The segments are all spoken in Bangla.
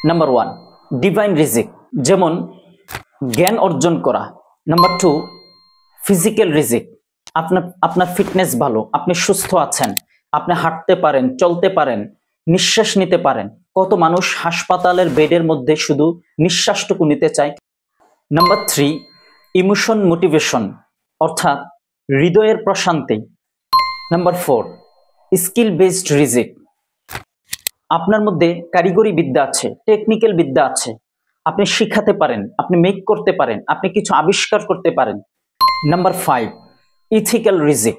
নাম্বার 1 ডিভাইন রিজিক, যেমন জ্ঞান অর্জন করা। নাম্বার 2 ফিজিক্যাল রিজিক, আপনার ফিটনেস ভালো, আপনি সুস্থ আছেন, আপনি হাঁটতে পারেন, চলতে পারেন, নিঃশ্বাস নিতে পারেন। কত মানুষ হাসপাতালের বেডের মধ্যে শুধু নিঃশ্বাসটুকু নিতে চায়। নাম্বার 3 ইমোশন মোটিভেশন, অর্থাৎ হৃদয়ের প্রশান্তি। নাম্বার 4 স্কিল বেসড রিজিক, আপনার মধ্যে কারিগরি বিদ্যা আছে, টেকনিক্যাল বিদ্যা আছে, আপনি শিখাতে পারেন, আপনি মেক করতে পারেন, আপনি কিছু আবিষ্কার করতে পারেন। নাম্বার 5 ইথিক্যাল রিজিক,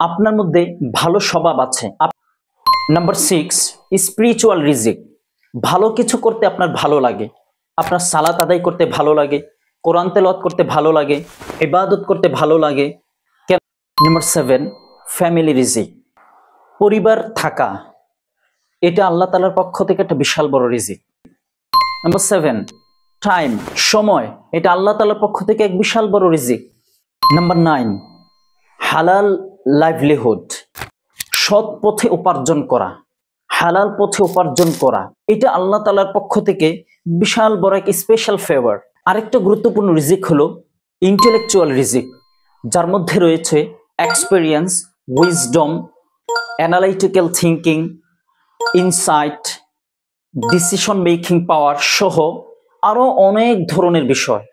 আপনার মধ্যে ভালো স্বভাব আছে। নাম্বার 6 স্পিরিচুয়াল রিজিক, ভালো কিছু করতে আপনার ভালো লাগে, আপনার সালাত আদায় করতে ভালো লাগে, কোরআন তেলাওয়াত করতে ভালো লাগে, ইবাদত করতে ভালো লাগে। নাম্বার 7 ফ্যামিলি রিজিক, পরিবার থাকা, এটা আল্লাহ তাআলার পক্ষ থেকে একটা বিশাল বড় রিজিক। নাম্বার 7 টাইম, সময়, এটা আল্লাহ তাআলার পক্ষ থেকে এক বিশাল বড় রিজিক। নাম্বার 9 হালাল লাইভলিহুড, সৎ পথে উপার্জন করা, হালাল পথে উপার্জন করা, এটা আল্লাহ তাআলার পক্ষ থেকে বিশাল বড় এক স্পেশাল ফেভার। আরেকটা গুরুত্বপূর্ণ রিজিক হলো ইন্টেলেকচুয়াল রিজিক, যার মধ্যে রয়েছে experience, wisdom, analytical thinking, insight, decision making power সহ আরো অনেক ধরনের বিষয়।